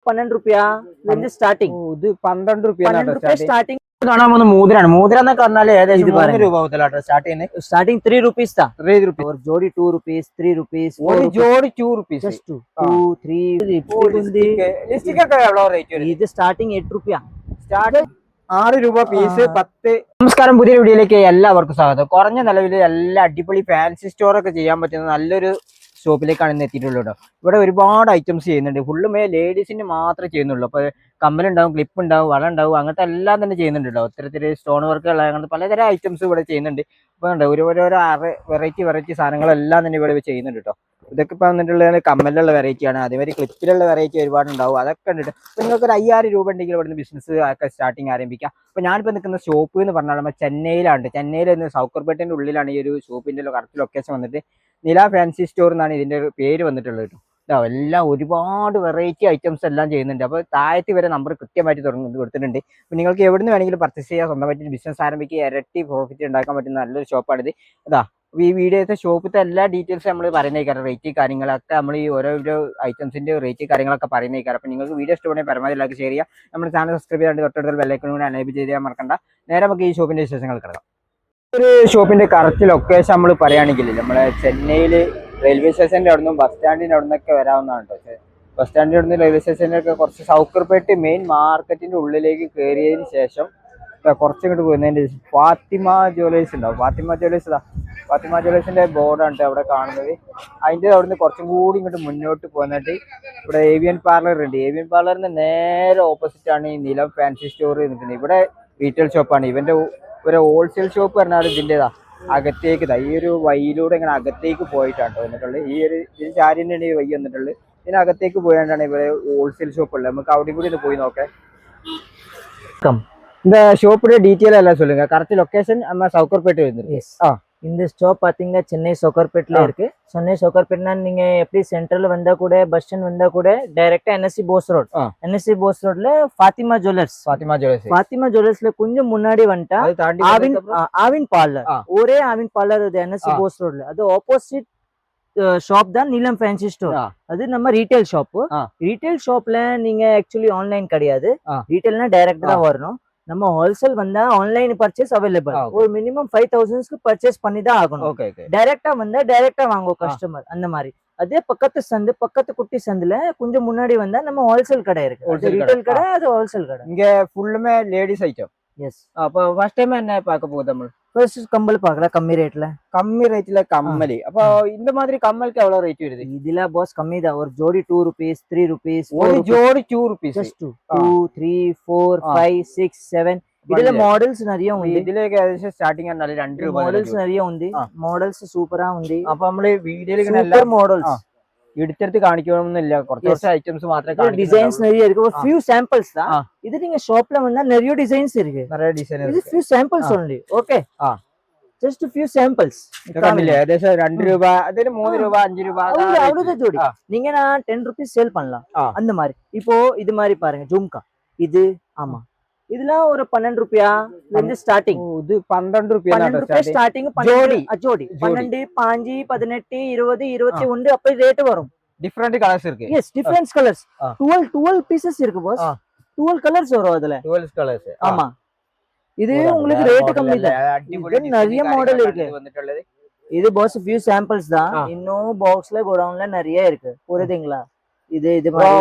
12 rupiah in the starting. ഇത് 12 രൂപയാണ് starting. കാണാൻ പോകുന്ന മൂതിരാണ്. മൂതിര എന്നൊക്കെ പറഞ്ഞാല് ഏകദേശം ഇത് 3 രൂപ മുതലാട്ടോ സ്റ്റാർട്ട് ചെയ്യുന്നത്. Starting 3 rupees tha. 3 രൂപ. Or jodi 2 rupees, 3 rupees. ഒരു ജോഡി 2 rupees. Just 2, 3. ലിസ്റ്റിക് ഒക്കെ എவ்வளോ റേറ്റ് വരും? ഇത് starting 8 rupiah. സ്റ്റാർട്ട് 6 രൂപ പീസ് 10. നമസ്കാരം, പുതിയ വീഡിയോയിലേക്ക് എല്ലാവർക്കും സ്വാഗതം. കുറഞ്ഞ നിലവിൽ എല്ലാ അടിപൊളി ഫാൻസി സ്റ്റോർ ഒക്കെ ചെയ്യാൻ പറ്റുന്ന നല്ലൊരു ഷോപ്പിലേക്കാണ് ഇന്ന് എത്തിയിട്ടുള്ളത് കേട്ടോ. ഇവിടെ ഒരുപാട് ഐറ്റംസ് ചെയ്യുന്നുണ്ട്. ഫുള്ളുമേ ലേഡീസിന് മാത്രമേ ചെയ്യുന്നുള്ളൂ. അപ്പോൾ കമ്മലുണ്ടാവും, ക്ലിപ്പ് ഉണ്ടാവും, വള ഉണ്ടാവും, അങ്ങനത്തെ എല്ലാം തന്നെ ചെയ്യുന്നുണ്ട് കേട്ടോ. ഒത്തിരി സ്റ്റോൺ വർക്കുകൾ അങ്ങനത്തെ പലതരം ഐറ്റംസ് ഇവിടെ ചെയ്യുന്നുണ്ട്. ഇപ്പോൾ ഓരോരോ വെറൈറ്റി സാധനങ്ങളെല്ലാം തന്നെ ഇവിടെ ചെയ്യുന്നുണ്ട് കേട്ടോ. ഇതൊക്കെ ഇപ്പോൾ വന്നിട്ടുള്ളത് കമ്മലിലുള്ള വെറൈറ്റിയാണ്. അതേമാതിരി ക്ലിപ്പിലുള്ള വെറൈറ്റി ഒരുപാടുണ്ടാവും. അതൊക്കെ ഉണ്ട്. അപ്പോൾ നിങ്ങൾക്ക് ഒരു 5000 രൂപ ഉണ്ടെങ്കിൽ ഇവിടുന്ന് ബിസിനസ് ഒക്കെ സ്റ്റാർട്ടിങ് ആരംഭിക്കാം. അപ്പോൾ ഞാനിപ്പോൾ നിൽക്കുന്ന ഷോപ്പ് എന്ന് പറഞ്ഞാൽ നമ്മൾ ചെന്നൈയിലാണ്. ചെന്നൈയിൽ നിന്ന് സൗക്കർപേട്ടൻ്റെ ഉള്ളിലാണ് ഈ ഒരു ഷോപ്പിൻ്റെ കറക്റ്റ് ലൊക്കേഷൻ വന്നിട്ട്. നില ഫാൻസി സ്റ്റോർ എന്നാണ് ഇതിൻ്റെ പേര് വന്നിട്ടുള്ളത് കേട്ടോ. എല്ലാം ഒരുപാട് വെറൈറ്റി ഐറ്റംസ് എല്ലാം ചെയ്യുന്നുണ്ട്. അപ്പോൾ താഴത്ത് വരെ നമ്പർ കൃത്യമായിട്ട് കൊടുത്തിട്ടുണ്ട്. അപ്പോൾ നിങ്ങൾക്ക് എവിടെ നിന്ന് വേണമെങ്കിലും പർച്ചേസ് ചെയ്യാൻ, സ്വന്തമായിട്ട് ബിസിനസ് ആരംഭിക്കുക, ഇരട്ടി പ്രോഫിറ്റ് ഉണ്ടാക്കാൻ പറ്റുന്ന നല്ലൊരു ഷോപ്പാണിത്. ഈ വീഡിയോത്തെ ഷോപ്പിലത്തെ എല്ലാ ഡീറ്റെയിൽസ് നമ്മൾ പറയുന്നേക്കാരം. റേറ്റ് കാര്യങ്ങളൊക്കെ നമ്മൾ ഈ ഓരോ ഐറ്റംസിൻ്റെ റേറ്റ് കാര്യങ്ങളൊക്കെ പറയുന്നേക്കാരം. അപ്പോൾ നിങ്ങൾക്ക് വീഡിയോ ഇഷ്ടപ്പെടുന്ന പരമാവധി എല്ലാവരും ഷെയർ ചെയ്യുക. നമ്മുടെ ചാനൽ സബ്സ്ക്രൈബ് ചെയ്യാണ്ട് തൊട്ടടുത്ത ബെല്ലൈക്കൺ കൂടി എനേബിൾ ചെയ്യാൻ മറക്കണ്ട. നേരെ നമുക്ക് ഈ ഷോപ്പിൻ്റെ വിശേഷങ്ങൾ കിടക്കാം. ഒരു ഷോപ്പിൻ്റെ കറക്റ്റ് ലൊക്കേഷൻ നമ്മൾ പറയുകയാണെങ്കിൽ നമ്മളെ ചെന്നൈയിൽ റെയിൽവേ സ്റ്റേഷൻ്റെ അവിടെ നിന്നും ബസ് സ്റ്റാൻഡിൻ്റെ അവിടെ നിന്നൊക്കെ വരാവുന്നതാണ് കേട്ടോ. ബസ് സ്റ്റാൻഡിൻ്റെ അവിടെ നിന്ന് റെയിൽവേ സ്റ്റേഷനിലൊക്കെ കുറച്ച് സൗക്കർപേട്ട് മെയിൻ മാർക്കറ്റിൻ്റെ ഉള്ളിലേക്ക് കയറിയതിന് ശേഷം കുറച്ച് ഇങ്ങോട്ട് പോകുന്നതിൻ്റെ ഫാത്തിമ ജ്വല്ലേഴ്സ് ഉണ്ടാവും. ഫാത്തിമ ജ്വല്ലേഴ്സിൻ്റെ ബോർഡാണ് അവിടെ കാണുന്നത്. അതിൻ്റെ അവിടെ നിന്ന് കുറച്ചും കൂടി ഇങ്ങോട്ട് മുന്നോട്ട് പോന്നിട്ട് ഇവിടെ ഏവിയൻ പാർലർ ഉണ്ട്. ഏവിയൻ പാർലറിൻ്റെ നേരെ ഓപ്പോസിറ്റാണ് ഈ നിലം ഫാൻസി സ്റ്റോർ നിൽക്കുന്നത്. ഇവിടെ റീറ്റെയിൽ ഷോപ്പാണ്. ഇവൻ്റെ ഒരു ഹോൾസെയിൽ ഷോപ്പ് പറഞ്ഞാൽ ഇതിൻ്റെതാ അകത്തേക്ക് ഈ ഒരു വഴിയിലൂടെ ഇങ്ങനെ അകത്തേക്ക് പോയിട്ടാണ് വന്നിട്ടുള്ളത്. ഈ ഒരു ഇതിന് ചാരിൻ്റെയാണ് ഈ വഴി വന്നിട്ടുള്ളത്. ഇതിനകത്തേക്ക് പോയാണ്ടാണ് ഇവിടെ ഹോൾസെയിൽ ഷോപ്പ് ഉള്ളത്. നമുക്ക് അവിടെ കൂടി ഒന്ന് പോയി നോക്കാം. இந்த ஷோப்போட டீட்டெயில் எல்லாம் சொல்லுங்க. கரெக்ட் லொகேஷன் நம்ம சவுக்கர்பேட்டை வந்து. எஸ். இந்த ஸ்டாப் பாத்தீங்கன்னா சென்னை சவுக்கர்பேட்ல இருக்கு. சென்னை சவுக்கர்பேட்னா நீங்க எப்படி சென்ட்ரல் வந்தா கூட பஸ் ஸ்டாண்ட் வந்தா கூட டைரக்டா NSC Bose road. NSC Bose ரோட்ல ஃபாத்திமா ஜுவல்லர்ஸ்ல கொஞ்சம் முன்னாடி வந்துட்டா ஆவின் பார்லர். ஒரே ஆவின் பார்லர் அது என்எஸ்சி போஸ் ரோட்ல. அது ஆப்போசிட் ஷாப் தான் நீலம் ஃபேன்சி ஸ்டோர். அது நம்ம ரீட்டைல் ஷாப். ரீட்டைல் ஷாப்ல நீங்க ஆக்சுவலி ஆன்லைன் கிடையாது. ரீட்டைல்னா டைரக்ட் தான் வரணும். நம்ம ஹோல்சேல் வந்தா ஆன்லைன் பர்ச்சேஸ் அவைலபிள். ஒரு மினிமம் 5000 பர்ச்சேஸ் பண்ணி தான் ஆகணும். டைரக்டா வந்தா டைரக்டா வாங்குவோம் கஸ்டமர். அந்த மாதிரி அதே பக்கத்து குட்டி சந்துல கொஞ்சம் முன்னாடி வந்தா நம்ம ஹோல்சேல் கடை இருக்கு. ரீட்டைல் கடை, அது ஹோல்சேல் கடை. இங்க ஃபுல்லுமே லேடிஸ் ஐட்டம். எஸ். அப்போ ஃபர்ஸ்ட் டைம் என்ன பார்க்க போகுது நம்ம? ஃபர்ஸ்ட் கம்மல் பார்க்கலாம். கம்மி ரேட்ல கம்மலி. அப்போ இந்த மாதிரி கம்மலுக்கு எவ்வளவு ரேட் வருது? இதுல பாஸ் கம்மி தான். ஒரு ஜோடி 2 rupees, 3 rupees. ஒரு ஜோடி 2 rupees. Just 2, 3, 4, 5, 6, 7. ഇതിലെ മോഡൽസ് நிறைய ഉണ്ട്. ഇതിലേക്ക് ഏകദേശം സ്റ്റാർട്ടിംഗ് ആണ് 2 രൂപ. മോഡൽസ് நிறைய ഉണ്ട്. മോഡൽസ് സൂപ്പറാ ഉണ്ട്. അപ്പോൾ നമ്മൾ വീഡിയോയിൽ ഇങ്ങനെ എല്ലാ മോഡൽസ് എടുത്തെടുത്ത് കാണിക്കണമെന്നില്ല. കുറച്ച് ഐറ്റംസ് മാത്രമേ കാണിക്കൂ. டிசைன்ஸ் நிறைய இருக்கு. ஒரு few samples தான். இது நீங்க ஷாப்ல வந்தா நிறைய டிசைன்ஸ் இருக்கு. நிறைய டிசைன் இது few samples only. Okay. Just a few samples. കമ്മില്ലേ ഏകദേശം 2 രൂപ, അതിന് 3 രൂപ, 5 രൂപ அவ்வளவு ஜோடி. நீங்க நான் 10 rupees சேல் பண்ணலாம். அந்த மாதிரி. இப்போ இது மாதிரி பாருங்க ஜும்கா. இது ஆமா. இதெல்லாம் ஒரு 12 ரூபாயா இருந்து ஸ்டார்டிங். இது 12 ரூபாய் ஸ்டார்டிங். ஜோடி 12, 5, 18, 20, 21 அப்படி ரேட் வரும். டிஃபரண்ட் கலர்ஸ் இருக்கு. Yes, different colours. 12 பீசஸ் இருக்கு பாஸ். 12 கலர்ஸ் வரும் அதுல. 12 கலர்ஸ். ஆமா. இது உங்களுக்கு ரேட் கம்மி தான். நிறைய மாடல் இருக்கு. இது பாஸ் few samples தான். இன்னும் பாக்ஸ்ல கோடவுன்ல நிறைய இருக்கு. புரியுதுங்களா? இது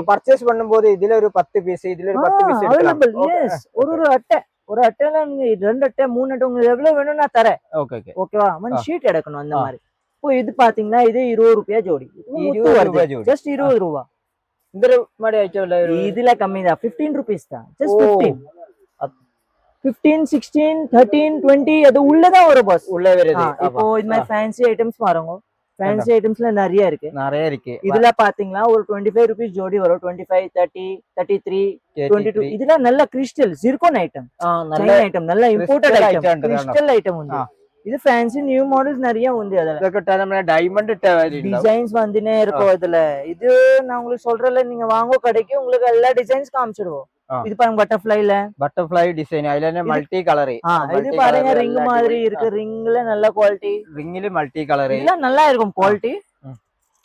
பர்ச்சேஸ் பண்ணும்போது இதுல ஒரு 10 பீஸ், இதுல ஒரு 10 பீஸ் அவைலபிள். எஸ். ஒரு அட்டைல நீங்க 2 அட்டை 3 அட்டை உங்களுக்கு எவ்வளவு வேணும் நான் தரேன். ஓகேவா? ஒன் ஷீட் எடுக்கணும் அந்த மாதிரி. இப்போ இது பாத்தீங்கன்னா இது 20 ரூபாய் ஜோடி. 20 ரூபாய் ஜோடி. ஜஸ்ட் 20 ரூபாய். இந்த மாதிரி ஐட்டம் இதுல கம்மி தான். 15 rupees தான். ஜஸ்ட் 15, 16, 13, 20 அது உள்ளதான் வரும் பாஸ். உள்ள வருது. இப்போ இது மாதிரி ஃபேன்சி ஐட்டம்ஸ் பாருங்க. ஃபேன்சி ஐட்டம்ஸ்ல நிறைய இருக்கு. இதுல பாத்தீங்களா ஒரு 25 rupees ஜோடி வரும். 25, 30, 33, 22. இதெல்லாம் நல்ல கிறிஸ்டல் ஜிர்கோன் ஐட்டம். நல்ல ஐட்டம், நல்ல இம்போர்ட்டட் ஐட்டம், கிறிஸ்டல் ஐட்டம் வந்து. இது ஃபேன்சி நியூ மாடல்ஸ் நிறைய ഉണ്ട് அதுல. இதற்கிட்ட நம்ம டைமண்ட் டிசைன்ஸ் வந்துனே இருக்கும் அதுல. இது நான் உங்களுக்கு சொல்றேன்ல, நீங்க வாங்க கடைக்கு உங்களுக்கு எல்லா டிசைன்ஸ் காமிச்சிடுவோம். இது பாருங்க பட்டர்ஃப்ளை டிசைன். அதுல மல்டி கலர். இது பாருங்க ரிங் மாதிரி இருக்கு. ரிங்ல நல்ல குவாலிட்டி. ரிங்ல multi colour. இதெல்லாம் நல்லா இருக்கும் குவாலிட்டி.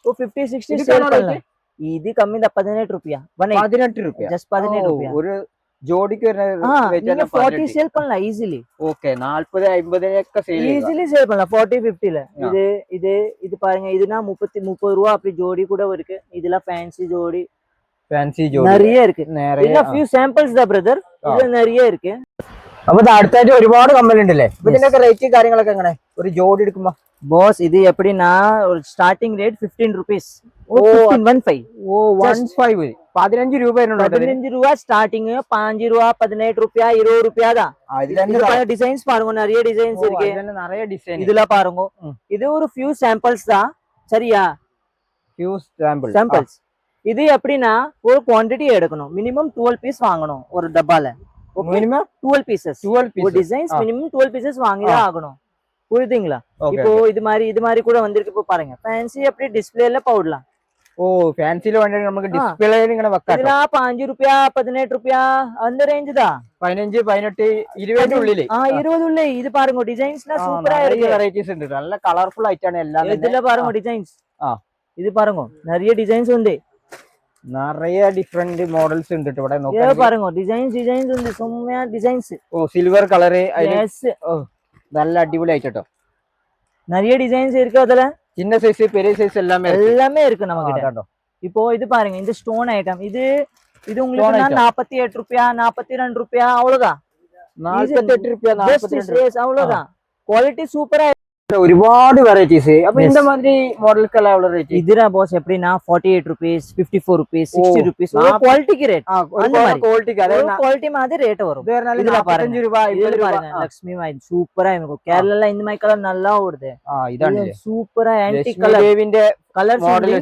50, 60 சேல் பண்ணலாம். ഇത് കമ്മി 18 രൂപ 18 രൂപ ജസ്റ്റ് 18 രൂപ ഒരു ജോഡിക്ക് நீங்க 40 சேல் பண்ணலாம் ஈஸிலி ஓகே 40 50 ഒക്കെ சேல் ஈஸிலி சேல் பண்ணலாம் 40 50 ல இது பாருங்க இதுனா 30 ரூபா அப்படி ஜோடி கூட இருக்கு இதெல்லாம் ஃபேன்சி ஜோடி நிறைய இருக்கு இதெல்லாம் few samples தான் பிரதர் இதுல நிறைய இருக்கு അപ്പൊ അടുത്തായിട്ട് ഒരുപാട് കമ്പനി ഉണ്ടല്ലേ ഇതിന്റെയൊക്കെ റേറ്റ് കാര്യങ്ങളൊക്കെ എങ്ങനെ ഒരു ജോഡി എടുക്കുമ്പോ ബോസ് ഇത് എപ്പടിനാ ഒരു സ്റ്റാർട്ടിംഗ് റേറ്റ് 15 rupees 15 15 രൂപ 15 ரூபா ஸ்டார்டிங் 5 ரூபா 18 ரூபா 20 ரூபா தான் டிசைன்ஸ் பாருங்க நிறைய டிசைன்ஸ் இருக்கு நிறைய டிசைன் இதுல பாருங்க இது ஒரு few samples தான் சரியா few samples இது எப்படின்னா ஒரு குவாண்டிட்டி எடுக்கணும் மினிமம் 12 பீஸ் வாங்கணும் ஒரு டப்பால மினிமம் 12 பீசஸ் ஒரு டிசைன்ஸ் மினிமம் 12 பீசஸ் வாங்கி தான் ஆகணும் புரியுதுங்களா இப்போ இது மாதிரி கூட வந்திருக்கு இப்போ பாருங்க ஃபேன்சி அப்படி டிஸ்ப்ளேல போடலாம் ഓ ഫാൻസിയിൽ വേണ്ടി നമുക്ക് ഡിസ്പ്ലേയിൽ ഇങ്ങനെ വെക്കാം ഇതിലാ 5 രൂപ 18 രൂപ அந்த ரேஞ்ச் தான் 15 18 20 ഉള്ളില് 20 ഉള്ളിൽ ഇത് பாருங்க ഡിസൈൻസ്ல സൂപ്പറാ இருக்கு വെറൈറ്റീസ് ഉണ്ട് നല്ല കളർഫുൾ ആയിട്ടാണ് എല്ലാം ഇതില பாருங்க ഡിസൈൻസ് ഇത് பாருங்க நிறைய டிசைன்ஸ் ഉണ്ട് நிறைய ഡിഫറെന്റ് മോഡൽസ് ഉണ്ട് ഇവിടെ നോക്കാം பாருங்க ഡിസൈൻസ് ഉണ്ട് സുമ്മാ ഡിസൈൻസ് ഓ സിൽവർ കളർ നല്ല അടിപൊളി ആയിട്ടോ நிறைய டிசைன்ஸ் இருக்கு அதுல சின்ன சைஸ் பெரிய சைஸ் எல்லாமே இருக்கு நம்ம கிட்ட இப்போ இது பாருங்க இந்த ஸ்டோன் ஐட்டம் இது உங்களுக்கு 48 ரூபாய் 42 ரூபாய் அவ்வளவுதான் 48 ரூபாய் 42 அவ்வளவுதான் குவாலிட்டி சூப்பரா ഒരുപാട് വെറൈറ്റീസ് അപ്പൊ இந்த மாதிரி മോഡൽക്കെല്ലാം എவ்வளவு റേറ്റ് ഇതിനാ ബോസ് എപ്പടിനാ 48 rupees 54 rupees 60 rupees ஒரு குவாலிட்டிக்கு ரேட் அந்த மாதிரி குவாலிட்டிக்கு அதாவது குவாலிட்டி மாதிரி ரேட் வரும் இதுல 45 ரூபாய் 20 ரூபாய் லட்சுமி மை சூப்பரா இருக்கும் கேரளால இந்த மாதிரி கலர் நல்லா ஓடுது இதான் சூப்பரா ஆன்டி கலர் தேவிന്റെ கலர் மாடல்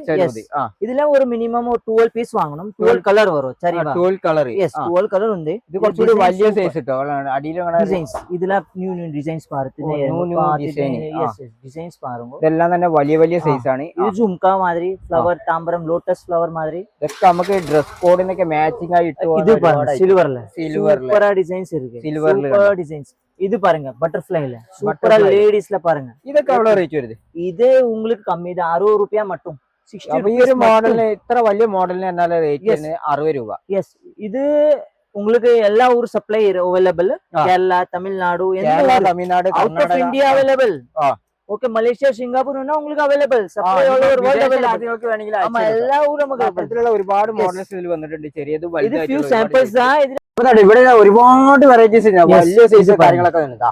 இதுல ஒரு மினிமம் ஒரு 12 பீஸ் வாங்கணும் 12 கலர் வரும் சரியா 12 கலர் yes 12 கலர் ഉണ്ട് ഇത് കുറച്ചുകൂടി വലിയ സൈസ് ട്ടോ അടിയിൽ ഡിസൈൻസ് ഇതില ന്യൂ ഡിസൈൻസ് പാർത്തിനെ ഡിസൈൻസ് പാരുங்க ഇതെല്ലാം തന്നെ വലിയ വലിയ സൈസ് ആണ് ഇത് ജുംക മാതിരി ഫ്ലവർ താമ്പരം ലോട്ടസ് ഫ്ലവർ മാതിരി ഇതൊക്കെ നമുക്ക് ഡ്രസ് കോഡിനൊക്കെ മാച്ചിങ് ആയി ഇട്ട് ഇത് സിൽവർல சூப்பரா டிசைன்ஸ் இருக்கு சூப்பர் டிசைன்ஸ் இது பாருங்க பட்டர்ஃப்ளைல சூப்பரா லேடீஸ்ல பாருங்க ഇതൊക്കെ എவ்வளவு റേറ്റ് വരുது இது உங்களுக்கு கம்மி தான் 60 ரூபாய் மட்டும் 60 ഈ ഒരു മോഡലിന് ഇത്ര വലിയ മോഡലിന് എന്നാൽ റേറ്റ് 60 രൂപ യെസ് ഇത് உங்களுக்கு எல்லா ஊர் supply available Kerala Tamil Nadu Tamil Nadu out of India available okay Malaysia Singapore உங்களுக்கு available supply all over world രാജ്യങ്ങൾക്ക് വേണമെങ്കിൽ ആമാ എല്ലാ ഊരും നമുക്ക് അത്തരത്തിലുള്ള ഒരുപാട് മോഡൽസ് ഇതിൽ വന്നിട്ടുണ്ട് ചെറിയത് ഇത് ഫ്യൂ സാമ്പിൾസ് ആ ഇവിടെ ഒരുപാട് വെറൈറ്റീസ് ഉണ്ട് വലിയ സൈസ് കാര്യങ്ങളൊക്കെ ഉണ്ട്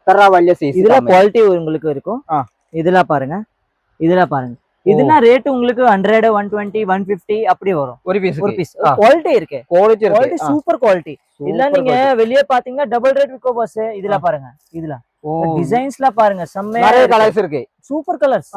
ഇത്ര വലിയ സൈസ് இதுல குவாலிட்டி உங்களுக்கு இருக்கும் இதெல்லாம் பாருங்க இதெல்லாம் பாருங்க இதுனா ரேட் உங்களுக்கு 100 120 150 அப்படி வரும் ஒரு பீஸ் குவாலிட்டி இருக்கு குவாலிட்டி சூப்பர் குவாலிட்டி இல்ல நீங்க வெளிய பாத்தீங்கன்னா டபுள் ரேட் விக்கோ பாஸ் இதுல பாருங்க இதுல டிசைன்ஸ்ல பாருங்க செம்மையா நிறைய கலர்ஸ் இருக்கு சூப்பர் கலர்ஸ்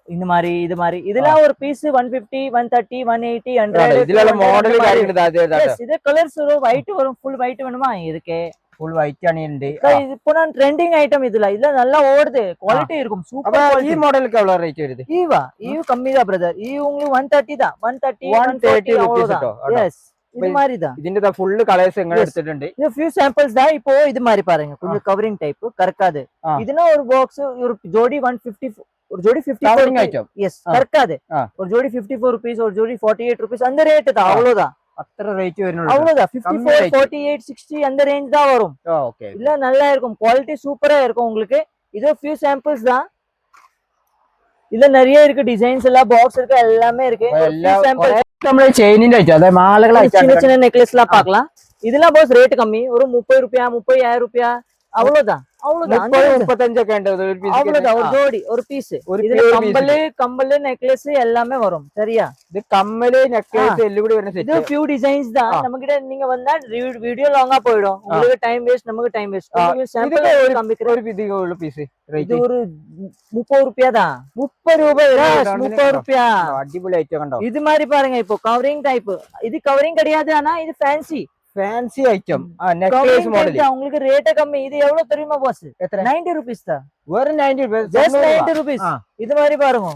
இந்த மாதிரி இது மாதிரி இதெல்லாம் ஒரு பீஸ் 150 130 180 100 இதுல மாடல் കാര്യങ്ങൾ இது கலர்ஸ் வரும் ஒயிட் வரும் ஃபுல் ஒயிட் வேணுமா இதுக்கே ഫുൾ വൈറ്റ് ആണ് ഉണ്ട് ഇപ്പൊ ട്രെൻഡിങ് ഐറ്റം ഇതില നല്ല ഓടുது ക്വാളിറ്റി இருக்கும் സൂപ്പർ ഈ മോഡലുக்கு എவ்வளவு റേറ്റ് വരുது ஈ கம்மி தான் பிரதர் ஈ உங்களுக்கு 130 தான் 130 130 yes இது மாதிரி தான் ഇതിന്റെ ഫുൾ കളേഴ്സ് എങ്ങനെ എടുത്തിട്ടുണ്ട് இது few samples தான் இப்போ இது மாதிரி பாருங்க கொஞ்சம் கவரிங் டைப் கறக்காது இதுனா ஒரு பாக்ஸ் ஒரு ஜோடி 150 ஒரு ஜோடி 54 ஐட்டம் எஸ் கறக்காது ஒரு ஜோடி 54 rupees ஒரு ஜோடி 48 rupees அந்த ரேட் தான் அவ்வளவுதான் അത്ര റേറ്റ് വരുന്നുള്ളൂ அவ்வளவுதான் 54 48 60 அந்த ரேஞ்ச் தான் வரும் ஓகே இல்ல நல்லா இருக்கும் குவாலிட்டி சூப்பரா இருக்கும் உங்களுக்கு இது few samples தான் இதுல நிறைய இருக்கு டிசைன்ஸ் எல்லாம் பாக்ஸ் இருக்கு எல்லாமே இருக்கு നമ്മള് ചെയിനിന്റെ ഐറ്റം അതായത് മാലകളായിട്ട് சின்ன சின்ன நெக்லஸ் எல்லாம் பார்க்கலாம் இதெல்லாம் பாஸ் ரேட் கம்மி ஒரு 30 ரூபாய் 30000 ரூபாய் அவ்வளவுதான் அவ்வளவுதான் 35 ഒക്കെ ഉണ്ട് ഒരു പീസ് அவ்வளவுதான் ஒரு ஜோடி ஒரு பீஸ் இதுல கம்பல் நெக்லஸ் எல்லாமே வரும் சரியா ഇത് കമ്മല് നെക്ലേസ് എല്ലാം കൂടി വരുന്ന இது few designs தான் நம்மகிட்ட நீங்க வந்தா வீடியோ லாங்கா போய்டும் உங்களுக்கு டைம் வேஸ்ட் நமக்கு டைம் வேஸ்ட் உங்களுக்கு சாம்பிள் காமிக்கிறேன் ഒരു ഇതിലുള്ള പീസ് இது ஒரு 30 ரூபாய் தான் 30 ரூபாய் 30 ரூபாய் അടിപൊളി ഐറ്റം കണ്ടോ இது மாதிரி பாருங்க இப்போ கவரிங் டைப் இது கவரிங் கிடையாது ஆனா இது fancy fancy item necklace model உங்களுக்கு ரேட் கம்மி இது எவ்வளவு தெரியுமா பாஸ் 90 rupees தான் വെറും 90 രൂപ just 90 rupees இது மாதிரி பாருங்க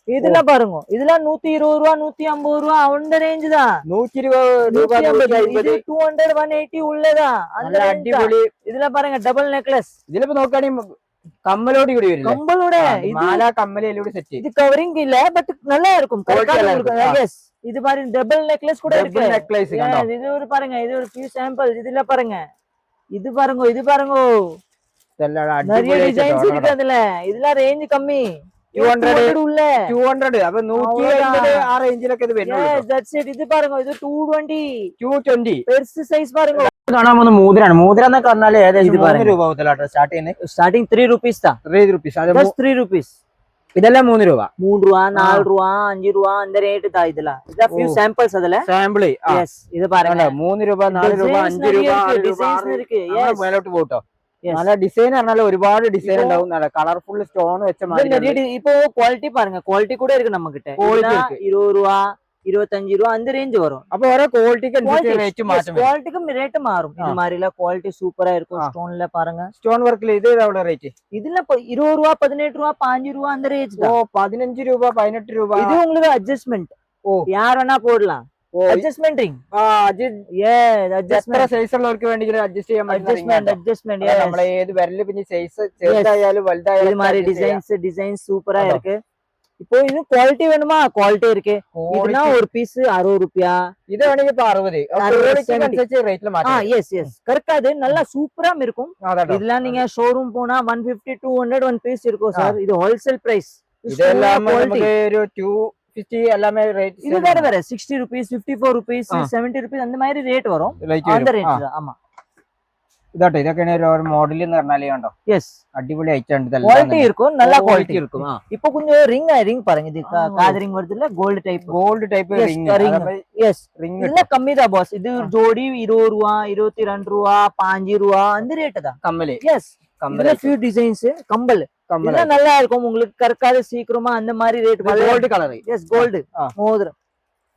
இதெல்லாம் பாருங்க இதெல்லாம் 120 ரூபாய் 150 ரூபாய் அந்த ரேஞ்ச் தான் 120 രൂപ 200 180 உள்ளதா அந்த അടിപൊളി இதெல்லாம் பாருங்க டபுள் நெக்லஸ் ഇതിലിപ്പോ നോക്കുകയാണെങ്കിൽ കമ്മലോടി കൂടി വരില്ലേ கம்பளோட இது മാല കമ്മലോടി സെറ്റ് இது கவரிங் இல்ல பட் நல்லா இருக்கும் Quality நல்லா இருக்கும். எஸ் இது பாருங்க டபுள் நெக்லஸ் கூட இருக்கு നെക്ലേസ് Yes, இது ஒரு பாருங்க இது ஒரு few samples இதுல பாருங்க இது பாருங்க நிறைய டிசைன்ஸ் இருக்கு அதுல இதெல்லாம் ரேஞ்ச் கம்மி 200 உள்ள 200 അപ്പൊ 150 ആ റേഞ്ചിലൊക്കെ ഇത് വരുന്നുള്ളൂ Yes, that's it. ഇത് பாருங்க ഇത് 220 220 പെർസ് സൈസ് பாருங்க കാണാൻ പോകുന്ന മൂതിരാണ് മൂതിര എന്നൊക്കെ പറഞ്ഞാൽ ഏകദേശം ഇത് 3 രൂപ മുതലാട്ടോ സ്റ്റാർട്ട് ചെയ്യുന്നത് ஸ்டார்டிங் 3 rupees தான் 3 റുപ്പീസ് അത് just 3 rupees ഇതെല്ലാം 3 രൂപ 3 ரூபா 4 ரூபா 5 ரூபா அந்த ரேட் தான் இதெல்லாம் இத few samples அதுல സാമ്പിള് yes இது பாருங்க 3 രൂപ 4 രൂപ 5 രൂപ 6 രൂപ ഡിസൈൻസ് இருக்கு അങ്ങനെ മേലോട്ട് പോട്ടോ Yes. നല്ല ഡിസൈൻ പറഞ്ഞാൽ ഒരുപാട് ഡിസൈൻ ഉണ്ടാവും നല്ല കളർഫുൾ സ്റ്റോൺ വെച്ച இது நிறைய இப்போ குவாலிட்டி பாருங்க குவாலிட்டி கூட இருக்கு நம்ம கிட்ட Quality இருக்கு. 20 ரூபா 25 ரூபா அந்த ரேஞ்ச் வரும் അപ്പൊ ഓരോ ക്വാളിറ്റിക്ക് അനുസരിച്ച് റേറ്റ് മാറ്റം വരും குவாலிட்டிக்கும் ரேட் மாறும் இது மாதிரில குவாலிட்டி சூப்பரா இருக்கும் ஸ்டோன்ல பாருங்க സ്റ്റോൺ വർക്കിൽ ഇത് അവിടെ റേറ്റ് இதுல 20 ரூபா 18 ரூபா 15 ரூபா அந்த ரேஞ்ச் ഓ தான் 15 രൂപ 18 രൂപ இது உங்களுக்கு அட்ஜஸ்ட்மெண்ட் ஓ. யார் வேணா போடலாம் ഓ அட்ஜஸ்ட்மெண்ட் ரிங் ആ അജിത് yes എത്ര adjustment സൈസ് ഉള്ളവർക്ക് വേണ്ടി അഡ്ജസ്റ്റ് ചെയ്യാൻ adjustment yes നമ്മളെ ഏത് വിരല് പിന്നെ സൈസ് ചെറുതായാലും இது വലുതായാലും மாதிரி டிசைன்ஸ் சூப்பரா இருக்கு இப்போ இன்னும் குவாலிட்டி வேணுமா குவாலிட்டி இருக்கு இதுனா ஒரு பீஸ் 60 ரூபாயா ഇത് വേണമെങ്കിൽ ഇപ്പൊ 60 ക്വാളിറ്റിക്ക് അനുസരിച്ച് റേറ്റിൽ മാറ്റം எஸ் எஸ் கரெக்டாது நல்லா சூப்பரா இருக்கும் അതാട്ടോ இதெல்லாம் நீங்க ஷோரூம் போனா 150 200 ஒன் பீஸ் இருக்கும் சார் இது ஹோல்சேல் பிரைஸ் ഇതെല്ലാം നമുക്ക് ഒരു 250 எல்லாமே ரேட் இது வேற 60 rupees 54 rupees 70 rupees அந்த மாதிரி ரேட் வரும் அந்த ரேட் ஆமா ഇതാട്ടോ ഇതൊക്കെയാണ് ഒരു മോഡൽ എന്ന് പറഞ്ഞാൽ കണ്ടോ எஸ் അടിപൊളി ഐറ്റം குவாலிட்டி இருக்கும் நல்ல குவாலிட்டி இருக்கும் இப்போ கொஞ்சம் ரிங் பாருங்க இது காது ரிங் வருது இல்ல gold type gold type Yes, ring ring. Yes ring இதுல கம்மி தான் பாஸ் இது ஒரு ஜோடி 20 ரூபா 22 ரூபா 5 ரூபா அந்த ரேட் தான் കമ്മല് எஸ் കമ്മല് இதுல few டிசைன்ஸ் கம்பல் കമ്മല് இதெல்லாம் நல்லா இருக்கும் உங்களுக்கு கறக்காத சீக்கிரமா அந்த மாதிரி rate gold colour yes gold ஆ. மோதிரம்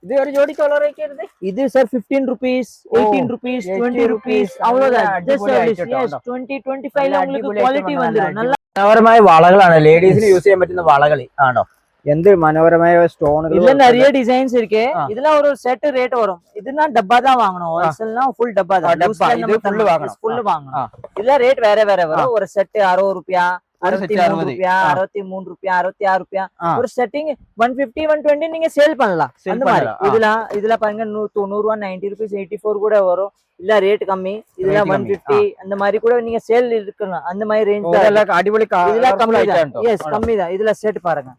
ഇത് ഒരു ജോഡി കളർ ആക്കിയത് இது சார் 15 rupees 18 rupees 20 rupees அவ்வளவுதான் just அடிப்பொலி yes item 20 25 ல உங்களுக்கு குவாலிட்டி வந்துரும் நல்லா മനോഹരമായ വളകളാണ് ലേഡീസിന് യൂസ് ചെയ്യാൻ പറ്റുന്ന വളകൾ ആണോ എന്ത് മനോഹരമായ സ്റ്റോണുകൾ இதுல நிறைய டிசைன்ஸ் இருக்கு இதுல ஒரு செட் ரேட் வரும் இதுனா டப்பா தான் வாங்கணும் ஹோல்சேல்னா ஃபுல் டப்பா தான் டப்பா, இது full வாங்கணும். ஃபுல் வாங்கணும் இதுல ரேட் வேற வரும் ஒரு செட் 60 ரூபாய் ஒரு set 63 60. ரூபாய் 63 ரூபாய் 66 ரூபாய் ஆ. ஒரு செட்டிங் 150 120 நீங்க சேல் பண்ணலாம் Sell அந்த மாதிரி பண்ணலாம். இதுல பாருங்க 90 ரூபாய் 90 rupees 84 கூட வரும் இல்ல ரேட் கம்மி இதுல Rate கம்மி. 150 அந்த மாதிரி கூட நீங்க சேல் இருக்கலாம் அந்த மாதிரி ரேஞ்ச் தான் ഇതെല്ലാം അടിപൊളി இதுல கம்மி தான் ഐറ്റം எஸ் கம்மி தான் இதுல செட் பாருங்க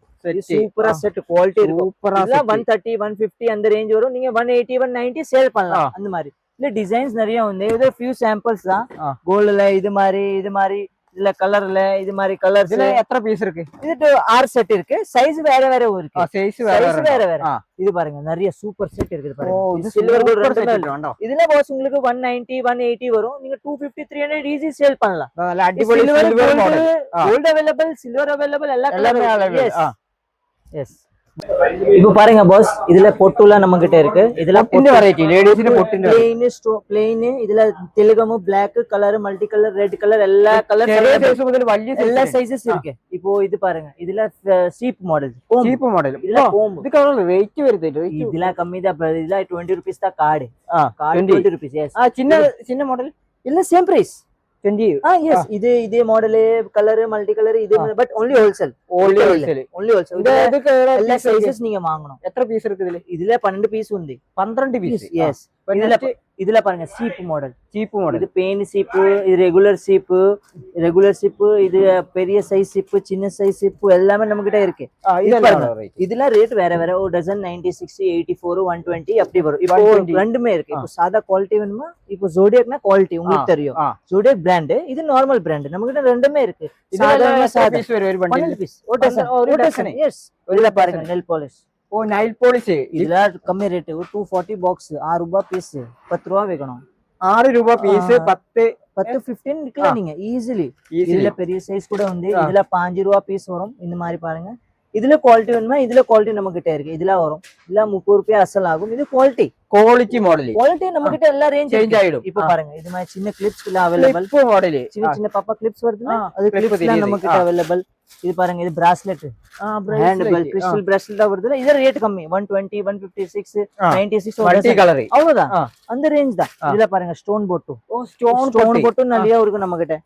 சூப்பரா செட் குவாலிட்டி இருக்கும் സൂപ്പറാ இதெல்லாம் 130 150 அந்த ரேஞ்ச் வரும் நீங்க 180 190 சேல் பண்ணலாம் அந்த மாதிரி இல்ல டிசைன்ஸ் நிறைய வந்து இது ஃபியூ சாம்பிள்ஸ் தான் கோல்ட்ல இது மாதிரி இதுல கலர்ல இது மாதிரி கலர்ஸ் ഇതില് എത്ര പീസ് இருக்கு இது 6 செட் இருக்கு சைஸ் வேற இருக்கு സൈസ് சைஸ் வேற ആ. இது பாருங்க நிறைய சூப்பர் செட் இருக்குது ഓ பாருங்க ഇത് சில்வர் கோல்ட் super ரெண்டுமே set ഉണ്ടോ இதுல பாஸ் உங்களுக்கு 190 180 வரும் நீங்க 250 300 ஈஸி சேல் பண்ணலாம் നല്ല അടിപൊളി silver silver model gold available silver available எல்லா எல்லாமே கலரும் available. எஸ் எஸ் இப்போ பாருங்க பாஸ் இதுல பொட்டுல நம்ம கிட்ட இருக்கு இதுல പൊട്ടിന്റെ വെറൈറ്റി ലേഡീസിന് പൊട്ടിന്റെ பிளெயின் இதுல தெலுகமு black colour multi colour red colour எல்லா கலர் ചെറിയ സൈസ് മുതൽ വലിയ எல்லா சைஸஸ் இருக்கு இப்போ இது பாருங்க இதுல சீப் மாடல் ചീപ്പ് മോഡൽ இதுல கோம்பு ഇത് കളർ റേറ്റ് വരുത്തിട്ട് இதுல கம்மி தான் இதுல 20 rupees தான் கார்டு ആ கார்டு 20. 20 rupees yes ആ ചിന്ന മോഡൽ இல்ல சேம் பிரைஸ் 20 yes இதே மாடல் கலர் மல்டி கலர் இது but only wholesale only wholesale only wholesale ഇത് எல்லா சைஸஸ் நீங்க வாங்கணும் എത്ര പീസ് ഇருக்கு ഇതില് இதுல 12 பீஸ் ఉంది 12 പീസ് yes இதுல பாருங்க சீப் மாடல் ചീപ്പ് മോഡൽ இது பெயின் சீப்பு இது ரெகுலர் சீப்பு இது பெரிய சைஸ் சீப்பு சின்ன சைஸ் சீப்பு எல்லாமே நம்ம கிட்ட இருக்கு இதுல ரேட் வேற ஒரு டசன் 90 60 84 120 அப்படி வரும் இப்போ 120. ரெண்டுமே இருக்கு இப்போ சாதா குவாலிட்டி வேணுமா இப்போ ஜோடியாக்னா குவாலிட்டி உங்களுக்கு தெரியும் ஜோடியாக் பிராண்ட் இது நார்மல் பிராண்ட் நம்ம கிட்ட ரெண்டுமே இருக்கு சாதாரண சாதா പീസ് വരും ഒരു ബണ്ടിൽ 12 பீஸ் ஒரு டசன் எஸ் இதுல பாருங்க நெல் பாலிஷ் ഓ നൈൽ പോളിഷ് இதுல கம்மி ரேட் 240 பாக்ஸ் 6 ரூபாய் பீஸ் 10 ரூபாய் வைக்கணும் 6 രൂപ പീസ് 10 10 15 விக்கலாம் நீங்க ஈஸிலி இதுல பெரிய சைஸ் கூட வந்து இதுல 5 ரூபாய் பீஸ் வரும் இந்த மாதிரி பாருங்க இதுல குவாலிட்டி வேணுமா இதுல குவாலிட்டி நம்ம கிட்ட இருக்கு இதுல வரும் இல்ல 30 ரூபாய் அசல் ஆகும் இது ക്വാളിറ്റി മോഡൽ குவாலிட்டி நம்ம கிட்ட எல்லா ரேஞ்ச் ചേഞ്ച് ആയിടും இப்போ பாருங்க இது மாதிரி சின்ன கிளிப்ஸ் எல்லாம் அவைலபிள் ക്ലിപ്പ് മോഡൽ சின்ன சின்ன பாப்பா கிளிப்ஸ் வருதுல அது clip கிளிப்ஸ் எல்லாம் நம்ம கிட்ட அவைலபிள் இது பாருங்க இது bracelet hand bell crystal bracelet வருதுல இது ரேட் கம்மி 120 156 96 மல்டி கலர் அவ்வளவுதான் அந்த ரேஞ்ச் தான் இதுல பாருங்க ஸ்டோன் போட்டு ஸ்டோன் போட்டு நிறைய இருக்கு நம்ம கிட்ட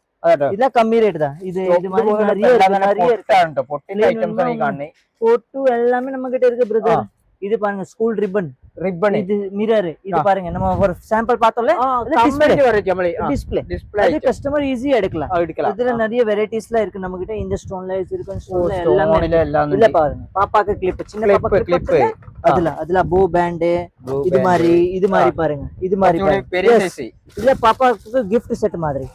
இதெல்லாம் கம்மி ரேட் தான் இது இது மாதிரி நிறைய இருக்கு பொட்டில ஐட்டம்ஸ் நீ காணே போட்டு எல்லாமே நம்ம கிட்ட இருக்கு பிரதர் இது பாருங்க ஸ்கூல் ரிப்பன் இது மிரர் இது பாருங்க நம்ம ஒரு சாம்பிள் பார்த்தோம்ல டிஸ்ப்ளே அது கஸ்டமர் ஈஸியா எடுக்கலாம் இதுல நிறைய வெரைட்டிஸ்லாம் இருக்கு நம்ம கிட்ட இந்த ஸ்டோன்ல சிலிகான் ஸ்டோன்ல எல்லாமே இல்ல பாருங்க பாப்பாக்கு கிளிப் சின்ன பாப்பா கிளிப் அதுல போ பேண்ட் இது மாதிரி பாருங்க இது மாதிரி பெரிய சைஸ் இல்ல பாப்பாக்கு gift செட் மாதிரி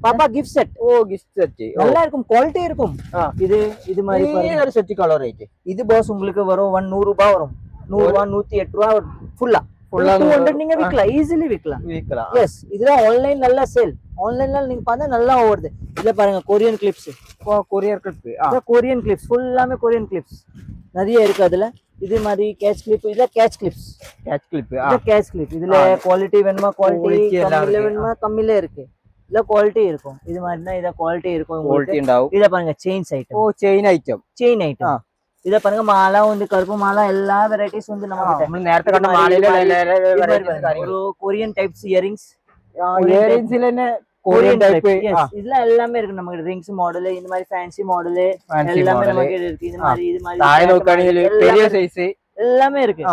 பாப்பா gift செட் gift செட் நல்லா இருக்கும் குவாலிட்டி இருக்கும் இது மாதிரி பாருங்க செட் கலர் ரேட் இது பாஸ் உங்களுக்கு வரும் 100 ரூபாய் வரும் 100 ரூபாய் 108 ரூபாய் வரும் ஃபுல்லா 200 நீங்க விக்கலாம் ஈஸிலி விக்கலாம் எஸ் இதுல ஆன்லைன் நல்லா சேல் ஆன்லைன்ல நீங்க பார்த்தா நல்லா ஓடுது இதுல பாருங்க கொரியன் கிளிப்ஸ் கொரியன் கிளிப்ஸ் ஃபுல்லாமே கொரியன் கிளிப்ஸ் நிறைய இருக்கு அதுல இது மாதிரி கேட்ச் கிளிப் இதுல கேட்ச் கிளிப் இதுல குவாலிட்டி வேணுமா குவாலிட்டி கம்மில வேணுமா கம்மில இருக்கு இல்ல குவாலிட்டி இருக்கும் இது மாதிரினா இத குவாலிட்டி இருக்கும் குவாலிட்டி ഉണ്ടാവും இத பாருங்க செயின் ஐட்டம் இத பாருங்க மாலா வந்து கருப்பு மாலா எல்லா வெரைட்டிஸ் வந்து நம்ம നേരത്തെ കണ്ട മാലയിലെ ஒரு கொரியன் டைப்ஸ் இயரிங்ஸ் ഇയറിംഗ്സിലെന്നെ கொரியன் டைப் இதெல்லாம் எல்லாமே இருக்கு நம்ம கிட்ட ரிங்ஸ் மாடல் இந்த மாதிரி ஃபேன்சி மாடல் எல்லாமே நம்ம கிட்ட இருக்கு இது மாதிரி தாய் நோக்கானில பெரிய சைஸ் எல்லாமே இருக்கு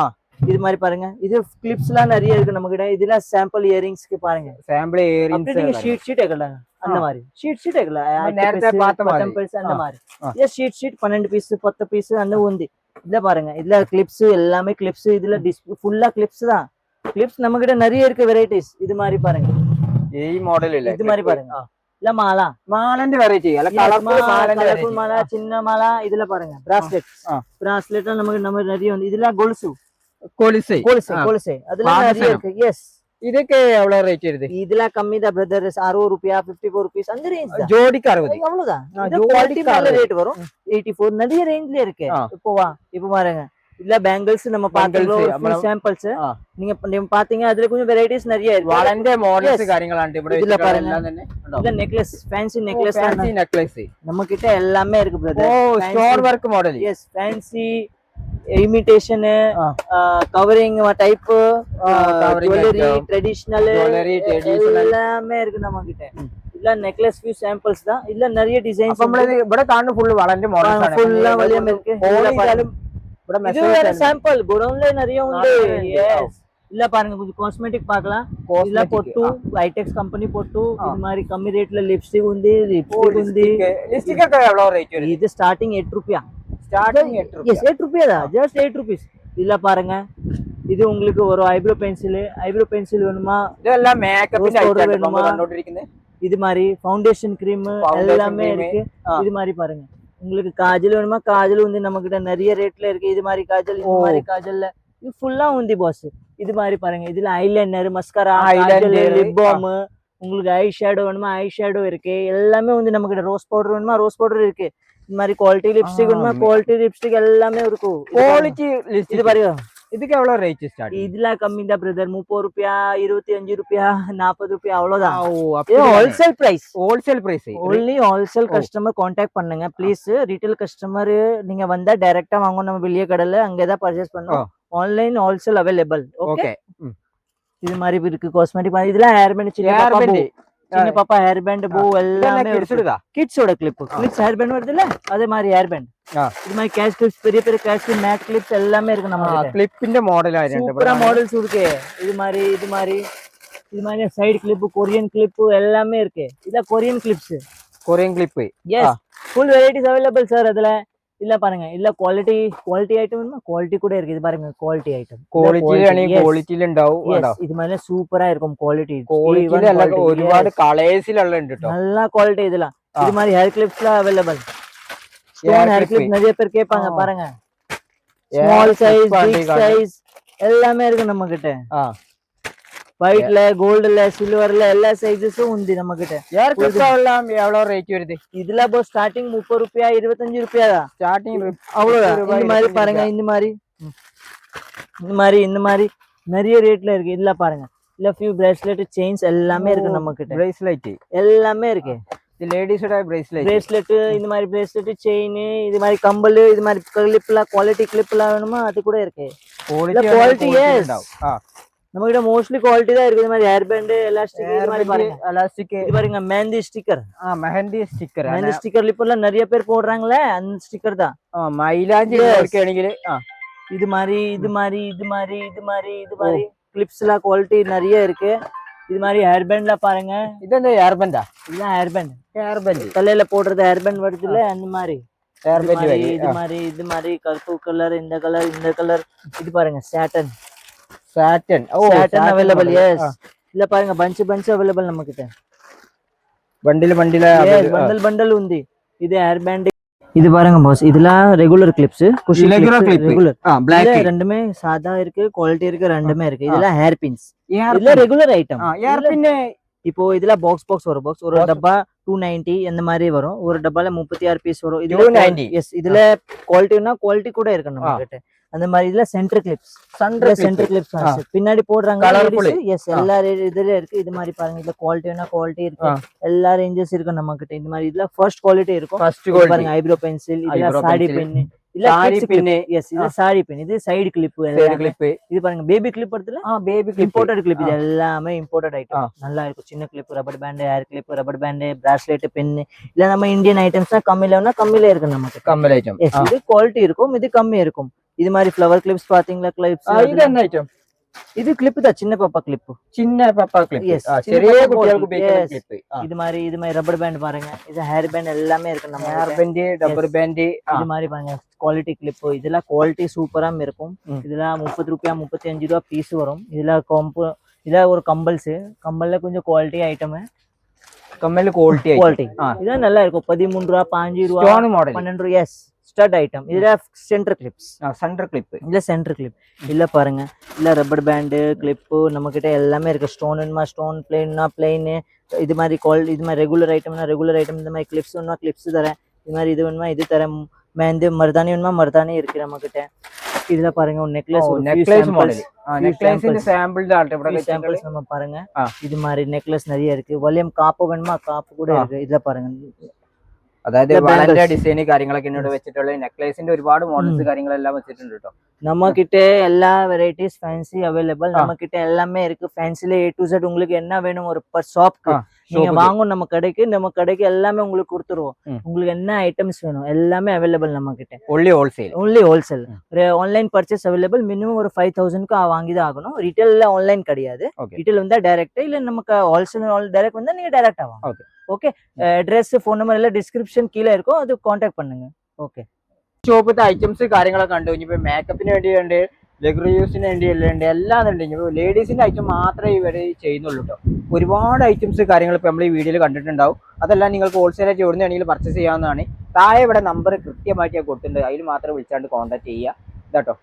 இது மாதிரி பாருங்க இது கிளிப்ஸ்லாம் நிறைய இருக்கு நம்ம கிட்ட இதுல சாம்பிள் இயரிங்ஸ்க்கு பாருங்க சாம்பிள் இயரிங்ஸ் நீங்க ஷீட் எடுக்கலாம் அந்த மாதிரி ஷீட் எடுக்கலாம் நேரத்தை பார்த்த மாதிரி அந்த மாதிரி இது ஷீட் 12 பீஸ் 10 பீஸ் அந்த உந்தி இதுல பாருங்க இதுல கிளிப்ஸ் எல்லாமே கிளிப்ஸ் இதுல ஃபுல்லா கிளிப்ஸ் தான் கிளிப்ஸ் நம்ம கிட்ட நிறைய இருக்கு வெரைட்டிஸ் இது மாதிரி பாருங்க ഈ മോഡൽ ഇല്ല இது மாதிரி பாருங்க இல்ல മാലന്റെ വെറൈറ്റി അല്ല കളർഫുൾ മാല சின்ன மாலா இதுல பாருங்க பிராஸ்லெட் நம்ம நிறைய வந்து இதுல கொலுசு அதுல நிறைய இருக்கு எஸ் ಇದಕ್ಕೆ எவ்வளவு ரேட் இருக்கு இதுல கம்மி தான் பிரதர் 60 ரூபாய் 54 ரூபாய் அந்த ரேஞ்ச் தான் ஜோடிக்கு 60 அவ்வளவுதான் இது குவாலிட்டி மேல ரேட் வரும் 84 நிறைய ரேஞ்ச்ல இருக்கு இப்போ பாருங்க இல்ல பேங்கிள்ஸ் நம்ம பாத்தோம் சாம்பிள்ஸ் நீங்க பாத்தீங்க அதுல கொஞ்சம் வெரைட்டிஸ் நிறைய இருக்கு വളന്റെ മോഡൽസ് കാര്യങ്ങളാണ് ഇവിടെ இதுல பாருங்க இல்ல நெக்லஸ் ஃபேன்சி நெக்லஸ் நம்ம கிட்ட எல்லாமே இருக்கு brother stone work model yes fancy imitation covering type jewellery traditional எல்லாமே இருக்கு நம்ம கிட்ட இல்ல நெக்லஸ் ஃபியூ சாம்பிள்ஸ் தான் இல்ல நிறைய டிசைன்ஸ் നമ്മൾ ഇവിടെ കാണുന്ന ഫുൾ വളന്റെ മോഡൽസ് ആണ് ഫുള്ളா വലിയ இருக்கு இது வேற சாம்பிள் குடோன்ல நிறைய உண்டு எஸ் இல்ல பாருங்க கொஞ்சம் காஸ்மெட்டிக் பார்க்கலாம் இல்ல பொட்டு ஐடெக்ஸ் கம்பெனி பொட்டு இது மாதிரி கம்மி ரேட்ல லிப்ஸ்டிக் ఉంది லிப்ஸ்டிக் ഒക്കെ எவ்வளவு ரேட் வருது இது ஸ்டார்டிங் 8 ரூபாய் எஸ் 8 ரூபாய் தான் ஜஸ்ட் 8 ரூபீஸ் இல்ல பாருங்க இது உங்களுக்கு ஒரு ஐப்ரோ பென்சில் வேணுமா இதெல்லாம் மேக்கப் ஐட்டம் நம்ம கண்டுபிடிக்குது இது மாதிரி ஃபவுண்டேஷன் கிரீம் எல்லாமே இருக்கு இது மாதிரி பாருங்க உங்களுக்கு காஜல் வேணுமா காஜல் வந்து நம்ம கிட்ட நிறைய ரேட்ல இருக்கு இது மாதிரி காஜல்ல இது ஃபுல்லா உந்தி பாஸ் இது மாதிரி பாருங்க இதுல ஐலைனர் மஸ்காரா லிப் பாம் உங்களுக்கு ஐ ஷேடோ வேணுமா ஐ ஷேடோ இருக்கு எல்லாமே வந்து நம்ம கிட்ட ரோஸ் பவுடர் வேணுமா ரோஸ் பவுடர் இருக்கு இது மாதிரி குவாலிட்டி லிப்ஸ்டிக் வேணுமா குவாலிட்டி லிப்ஸ்டிக் எல்லாமே இருக்கும் குவாலிட்டி இது பாருங்க இதுக்கு எவ்வளவு ரேட் ஸ்டார்ட் இதுல கம்மி தான் பிரதர் 30 ரூபாய் 25 ரூபாய் 40 ரூபாய் அவ்வளவுதான் wholesale price only wholesale customer contact பண்ணுங்க ப்ளீஸ் ரீட்டைல் கஸ்டமர் நீங்க வந்தா டைரக்டா வாங்க நம்ம வெளிய கடையில அங்கதான் பர்ச்சேஸ் பண்ணோம் ஆன்லைன் ஹோல்சேல் அவைலபிள் ஓகே இது மாதிரி இருக்கு காஸ்மெட்டிக் இதுல ஹேர் பேண்ட் சின்ன பாப்பா ஹேர் பேண்ட் பூ எல்லாமே கிட்ஸோட கிளிப்ஸ் ஹேர் பேண்ட் வருதுல்ல அதே மாதிரி ஹேர் பேண்ட் இது மாதிரி கேஷ் கிளிப்ஸ் பெரிய கேஷ் கிளிப் மேட் கிளிப்ஸ் எல்லாமே இருக்கு நம்ம கிளிப்பிന്റെ മോഡൽ ആയിട്ടുണ്ട് சூப்பரா மாடல்ஸ் இருக்கு இது மாதிரி சைடு கிளிப் கொரியன் கிளிப் எல்லாமே இருக்கு இத Korean clip yes full varieties available sir அதுல இல்ல பாருங்க இல்ல குவாலிட்டி ஐட்டம் வேணுமா குவாலிட்டி கூட இருக்கு இது பாருங்க குவாலிட்டி ஐட்டம் ക്വാളിറ്റിയിൽ ഉണ്ടാവും ഇത് നല്ല സൂപ്പറാ இருக்கும் குவாலிட்டி ഒരുപാട് കളേഴ്സിലുള്ള ഉണ്ട് ട്ടോ நல்ல குவாலிட்டி இதெல்லாம் இது மாதிரி ஹேர் கிளிப்ஸ்லாம் அவைலபிள் ஹேர் கிளிப் நிறைய பேர் கேட்பாங்க பாருங்க ஸ்மால் சைஸ் பிக் சைஸ் எல்லாமே இருக்கு நம்ம கிட்ட వైట్ల గోల్డ్ల సిల్వర్ల எல்லா సైజెஸும் ఉంది நம்ம கிட்ட ஹேர் கிளிப்ஸ் எல்லாம் எவ்வளவு ரேட் வருது இதுல போ ஸ்டார்டிங் 30 ரூபாய் 25 ரூபாய் தான் ஸ்டார்டிங் அவ்வளவுதான் இந்த மாதிரி பாருங்க இந்த மாதிரி நிறைய ரேட்ல இருக்கு இதுல பாருங்க இல்ல ஃபியூ பிரேஸ்லெட் செயின்ஸ் எல்லாமே இருக்கு நம்ம கிட்ட பிரேஸ்லெட் எல்லாமே இருக்கு லேடிஸோட பிரேஸ்லெட் பிரேஸ்லெட் இந்த மாதிரி பிரேஸ்லெட் செயின் இது மாதிரி கம்பல் இது மாதிரி கிளிப்லாம் குவாலிட்டி கிளிப்லாம் வேணுமா அது கூட இருக்கு குவாலிட்டி நம்ம கிட்ட மோஸ்ட்லி குவாலிட்டி தான் இருக்கு. இது மாதிரி ஹேர் பேண்ட் எலாஸ்டிக் இது மாதிரி பாருங்க எலாஸ்டிக் இது பாருங்க mehndi sticker mehndi sticker mehndi sticker இப்பெல்லாம் நிறைய பேர் போடுறாங்களே அந்த ஸ்டிக்கர் தான். മൈലാഞ്ചി ആണെങ്കിൽ இது மாதிரி இது மாதிரி இது மாதிரி இது மாதிரி இது மாதிரி கிளிப்ஸ்லாம் குவாலிட்டி நிறைய இருக்கு. இது மாதிரி ஹேர் பேண்ட்லாம் பாருங்க. இது என்ன ஹேர் பேண்டா? இதுதான் ஹேர் பேண்ட். ஹேர் பேண்ட் தலையில போடுறது ஹேர் பேண்ட் வருதுல அந்த மாதிரி ஹேர் பேண்ட் இது மாதிரி இது மாதிரி கருப்பு கலர் இந்த கலர் இது பாருங்க சாட்டன் அவைலபிள். எஸ் இல்ல பாருங்க பஞ்ச் அவைலபிள் நம்ம கிட்ட బండిల్ ఉంది. ఇది హెయిర్ బ్యాండ్. இது பாருங்க பாஸ் இதெல்லாம் ரெகுலர் கிளிப்ஸ் ரெகுலர் ரெண்டுமே சாதா இருக்கு குவாலிட்டி இருக்கு ரெண்டுமே இருக்கு. இதெல்லாம் ஹேர் பின்ஸ் இதெல்லாம் ரெகுலர் ஐட்டம். ஹேர் பின் இப்போ இதுல பாக்ஸ் வரும். பாக்ஸ் ஒரு டப்பா 290 அந்த மாதிரி வரும். ஒரு டப்பால 36 பீஸ் வரும். இதுல 290 எஸ் இதுல குவாலிட்டினா குவாலிட்டி கூட இருக்கு நம்ம கிட்ட. அந்த மாதிரி இதுல சென்டர் கிளிப்ஸ் பின்னாடி போடுறாங்க. எஸ் எல்லா இதுல இருக்கு. இது மாதிரி பாருங்க இதுல குவாலிட்டினா குவாலிட்டி இருக்கு. எல்லா ரேஞ்சஸ் இருக்கு நம்ம கிட்ட. இந்த மாதிரி இதுல ஃபர்ஸ்ட் குவாலிட்டி இருக்கும். பாருங்க ஐப்ரோ பென்சில் இதுல சாடி பென் இது சாடி பென் இது சைடு கிளிப் இது பாருங்க பேபி கிளிப் வருதுல பேபி கிளிப் இம்போர்ட்டட் கிளிப். இது எல்லாமே இம்போர்ட்டட் ஐட்டம். நல்லா இருக்கும். சின்ன clip rubber band hair clip rubber band bracelet pen இல்ல நம்ம இந்தியன் ஐட்டம்ஸ் கம்மியில இருக்கு நமக்கு கம்மி ஐட்டம். இது குவாலிட்டி இருக்கும் இது கம்மி இருக்கும். இது மாதிரி ஃப்ளவர் கிளிப்ஸ் பாத்தீங்களா கிளிப்ஸ் இது என்ன ஐட்டம்? இது கிளிப் தான் சின்ன பாப்பா கிளிப் ചെറിയ കുട്ടികൾക്ക് ഉപയോഗിക്കുന്ന ക്ലിപ്പ്. இது மாதிரி ரப்பர் பேண்ட் பாருங்க. இது ஹேர் பேண்ட் எல்லாமே இருக்கு நம்ம ஹேர் பேண்ட் ரப்பர் பேண்ட் இது மாதிரி பாருங்க குவாலிட்டி கிளிப். இதெல்லாம் குவாலிட்டி சூப்பரா இருக்கும். இதெல்லாம் 30 ரூபாய் 35 ரூபாய் பீஸ் வரும். இதெல்லாம் ஒரு கம்பல்ல கொஞ்சம் குவாலிட்டி ஐட்டம் கம்மல் குவாலிட்டி இதெல்லாம் நல்லா இருக்கும். 13 ரூபாய் 15 ரூபாய் 12 ரூபாய். Yes stud item. இதுல சென்டர் கிளிப் இல்ல சென்டர் கிளிப் இல்ல பாருங்க இல்ல ரப்பர் பேண்ட் கிளிப் நம்ம கிட்ட எல்லாமே இருக்கு. ஸ்டோன் பிளெயின் இது மாதிரி இது மாதிரி ரெகுலர் ஐட்டம் இந்த மாதிரி கிளிப்ஸ் வேணுமா கிளிப்ஸ் தரேன். இது மாதிரி இது வேணுமா இது தரேன். மெஹந்தி மருதாணி வேணுமா மருதாணி இருக்கு நம்ம கிட்ட. இதுல பாருங்க ஒரு நெக்லஸ் மாடல் சாம்பிள்ஸ் நம்ம பாருங்க. இது மாதிரி நெக்லஸ் நிறைய இருக்கு. வலியம் காப்பு வேணுமா காப்பு கூட இருக்கு. இதுல பாருங்க അതായത് വളരെ ഡിസൈൻ കാര്യങ്ങളൊക്കെ എന്നോട് വെച്ചിട്ടുള്ള നെക്ലേസിന്റെ ഒരുപാട് മോഡൽസ് കാര്യങ്ങളെല്ലാം വെച്ചിട്ടുണ്ട് കേട്ടോ. நம்ம கிட்ட எல்லா வெரைட்டிஸ் ஃபேன்சி அவைலபிள். நம்ம கிட்ட எல்லாமே இருக்கு. ஃபேன்சில A to Z உங்களுக்கு என்ன வேணும் ஒரு பர் ஷாப்க்கு நீங்க வாங்க நம்ம கடைக்கு எல்லாமே உங்களுக்கு கொடுத்துருவோம். உங்களுக்கு என்ன ஐட்டம்ஸ் வேணும் எல்லாமே அவைலபிள் நம்ம கிட்ட. only wholesale online purchase available. Minimum ஒரு 5000 க்கு வாங்கி தான் ஆகணும். ரீட்டைல்ல ஆன்லைன் கிடையாது. ரீட்டைல் வந்தா டைரக்ட் இல்ல நமக்கு ஹோல்சேல் டைரக்ட் வந்தா நீங்க டைரக்டா வாங்க. ஓகே அட்ரஸ் ஃபோன் நம்பர் எல்லாம் டிஸ்கிரிப்ஷன் கீழ இருக்கும். அது கான்டாக்ட் பண்ணுங்க. ഓക്കെ ഷോപ്പത്തെ ഐറ്റംസ് കാര്യങ്ങളൊക്കെ കണ്ടു. ഇനിയിപ്പോ മേക്കപ്പിന് വേണ്ടിയുണ്ട് റെഗുലർ യൂസിന് വേണ്ടിയുണ്ട് എല്ലാം ഉണ്ട്. ഇനിയിപ്പോൾ ലേഡീസിന്റെ ഐറ്റം മാത്രമേ ഇവർ ചെയ്യുന്നുള്ളൂ കേട്ടോ. ഒരുപാട് ഐറ്റംസ് കാര്യങ്ങൾ ഇപ്പോൾ നമ്മൾ ഈ വീഡിയോയിൽ കണ്ടിട്ടുണ്ടാവും. അതെല്ലാം നിങ്ങൾക്ക് ഹോൾസെയിലായിട്ട് എവിടെ നിന്നാണെങ്കിലും പർച്ചേസ് ചെയ്യാവുന്നതാണ്. താഴെ ഇവിടെ നമ്പർ കൃത്യമായിട്ട് ഞാൻ കൊടുത്തിട്ടുണ്ട്. അതിൽ മാത്രം വിളിച്ചാണ്ട് കോൺടാക്ട് ചെയ്യുക കേട്ടോ.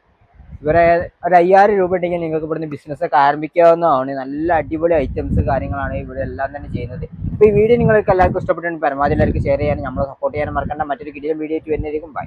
ഇവരെ ഒരു 5000 രൂപ ഉണ്ടെങ്കിൽ നിങ്ങൾക്ക് ഇവിടുന്ന് ബിസിനസ് ഒക്കെ ആരംഭിക്കാവുന്നതാണ്. നല്ല അടിപൊളി ഐറ്റംസ് കാര്യങ്ങളാണ് ഇവിടെ എല്ലാം തന്നെ ചെയ്യുന്നത്. അപ്പോൾ ഈ വീഡിയോ നിങ്ങൾക്ക് എല്ലാവർക്കും ഇഷ്ടപ്പെട്ടിട്ടുണ്ട്. പരമാവധി എല്ലാവർക്കും ഷെയർ ചെയ്യാനും നമ്മളെ സപ്പോർട്ട് ചെയ്യാനും മറക്കണ്ട. മറ്റൊരു കിടിലൻ വീഡിയോ ആയിട്ട് വരുന്നതായിരിക്കും. ബൈ.